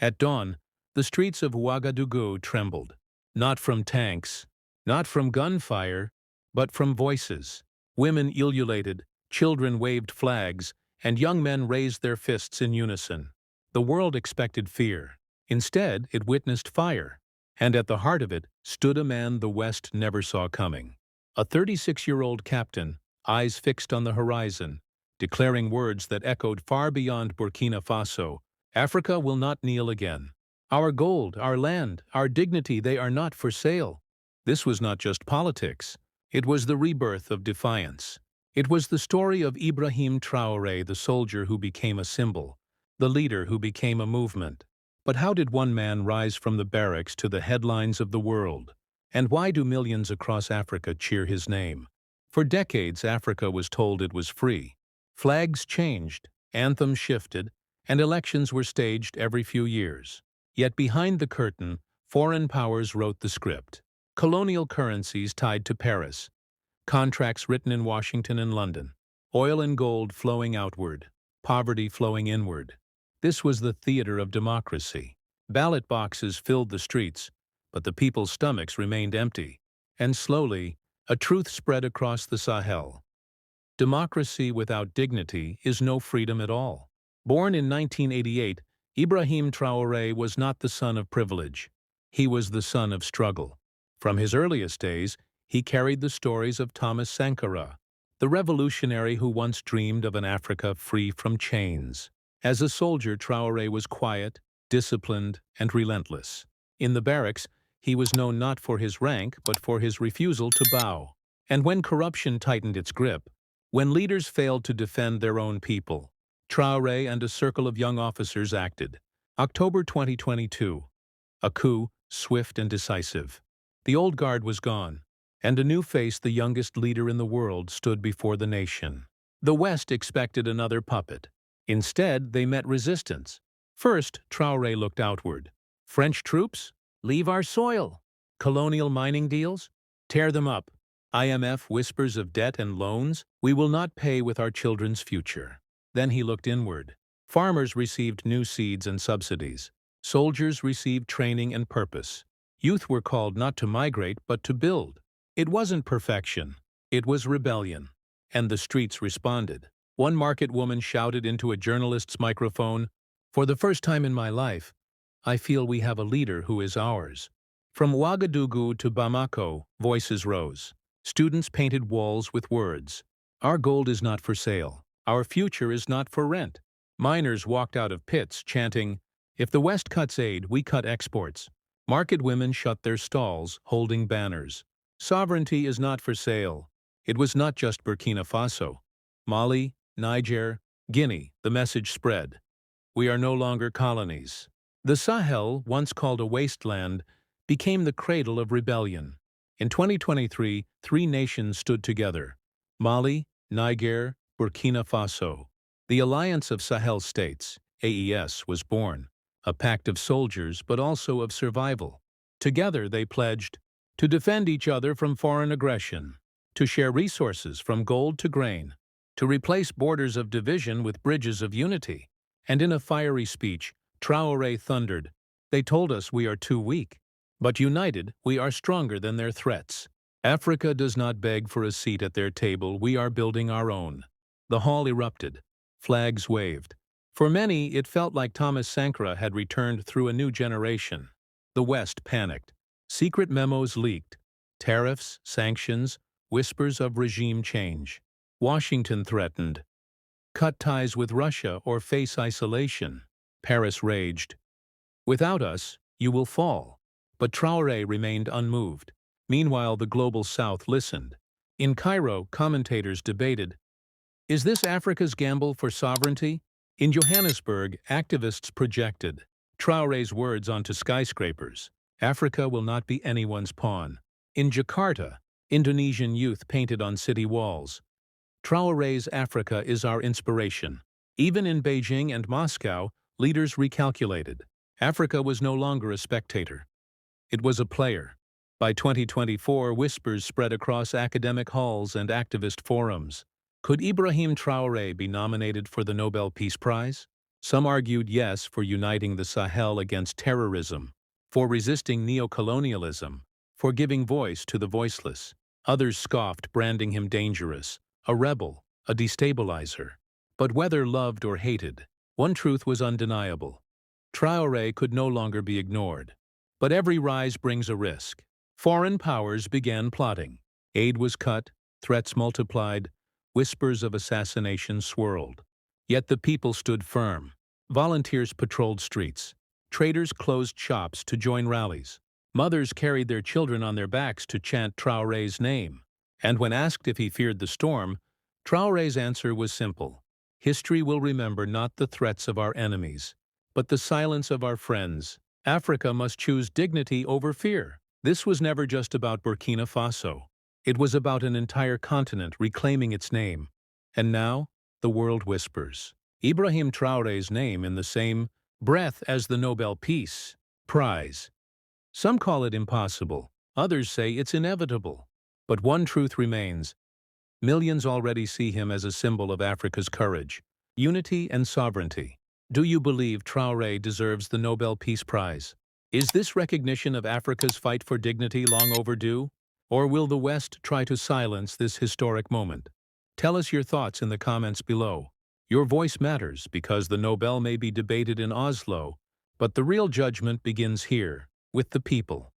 At dawn, the streets of Ouagadougou trembled, not from tanks, not from gunfire, but from voices. Women ululated, children waved flags, and young men raised their fists in unison. The world expected fear. Instead, it witnessed fire. And at the heart of it stood a man the West never saw coming. A 36-year-old captain, eyes fixed on the horizon, declaring words that echoed far beyond Burkina Faso. Africa will not kneel again. Our gold, our land, our dignity, they are not for sale. This was not just politics. It was the rebirth of defiance. It was the story of Ibrahim Traoré, the soldier who became a symbol, the leader who became a movement. But how did one man rise from the barracks to the headlines of the world? And why do millions across Africa cheer his name? For decades, Africa was told it was free. Flags changed, anthems shifted, and elections were staged every few years. Yet behind the curtain, foreign powers wrote the script. Colonial currencies tied to Paris, contracts written in Washington and London, oil and gold flowing outward, poverty flowing inward. This was the theater of democracy. Ballot boxes filled the streets, but the people's stomachs remained empty. And slowly, a truth spread across the Sahel. Democracy without dignity is no freedom at all. Born in 1988, Ibrahim Traoré was not the son of privilege. He was the son of struggle. From his earliest days, he carried the stories of Thomas Sankara, the revolutionary who once dreamed of an Africa free from chains. As a soldier, Traoré was quiet, disciplined, and relentless. In the barracks, he was known not for his rank, but for his refusal to bow. And when corruption tightened its grip, when leaders failed to defend their own people, Traoré and a circle of young officers acted. October 2022. A coup, swift and decisive. The old guard was gone, and a new face, the youngest leader in the world, stood before the nation. The West expected another puppet. Instead, they met resistance. First, Traoré looked outward. French troops? Leave our soil. Colonial mining deals? Tear them up. IMF whispers of debt and loans? We will not pay with our children's future. Then he looked inward. Farmers received new seeds and subsidies. Soldiers received training and purpose. Youth were called not to migrate, but to build. It wasn't perfection. It was rebellion. And the streets responded. One market woman shouted into a journalist's microphone, "For the first time in my life, I feel we have a leader who is ours." From Ouagadougou to Bamako, voices rose. Students painted walls with words. Our gold is not for sale. Our future is not for rent. Miners walked out of pits, chanting, "If the West cuts aid, we cut exports." Market women shut their stalls, holding banners. Sovereignty is not for sale. It was not just Burkina Faso. Mali, Niger, Guinea, the message spread. We are no longer colonies. The Sahel, once called a wasteland, became the cradle of rebellion. In 2023, 3 nations stood together: Mali, Niger, Burkina Faso. The Alliance of Sahel States, AES, was born, a pact of soldiers but also of survival. Together they pledged to defend each other from foreign aggression, to share resources from gold to grain, to replace borders of division with bridges of unity. And in a fiery speech, Traoré thundered, "They told us we are too weak. But united, we are stronger than their threats. Africa does not beg for a seat at their table, we are building our own." The hall erupted. Flags waved. For many, it felt like Thomas Sankara had returned through a new generation. The West panicked. Secret memos leaked. Tariffs, sanctions, whispers of regime change. Washington threatened, "Cut ties with Russia or face isolation." Paris raged, "Without us, you will fall." But Traoré remained unmoved. Meanwhile, the global South listened. In Cairo, commentators debated, is this Africa's gamble for sovereignty? In Johannesburg, activists projected Traoré's words onto skyscrapers. Africa will not be anyone's pawn. In Jakarta, Indonesian youth painted on city walls, Traoré's Africa is our inspiration. Even in Beijing and Moscow, leaders recalculated. Africa was no longer a spectator. It was a player. By 2024, whispers spread across academic halls and activist forums. Could Ibrahim Traoré be nominated for the Nobel Peace Prize? Some argued yes for uniting the Sahel against terrorism, for resisting neocolonialism, for giving voice to the voiceless. Others scoffed, branding him dangerous, a rebel, a destabilizer. But whether loved or hated, one truth was undeniable. Traoré could no longer be ignored. But every rise brings a risk. Foreign powers began plotting. Aid was cut, threats multiplied, whispers of assassination swirled. Yet the people stood firm. Volunteers patrolled streets. Traders closed shops to join rallies. Mothers carried their children on their backs to chant Traoré's name. And when asked if he feared the storm, Traoré's answer was simple. History will remember not the threats of our enemies, but the silence of our friends. Africa must choose dignity over fear. This was never just about Burkina Faso. It was about an entire continent reclaiming its name. And now, the world whispers Ibrahim Traoré's name in the same breath as the Nobel Peace Prize. Some call it impossible, others say it's inevitable. But one truth remains. Millions already see him as a symbol of Africa's courage, unity and sovereignty. Do you believe Traoré deserves the Nobel Peace Prize? Is this recognition of Africa's fight for dignity long overdue? Or will the West try to silence this historic moment? Tell us your thoughts in the comments below. Your voice matters because the Nobel may be debated in Oslo, but the real judgment begins here, with the people.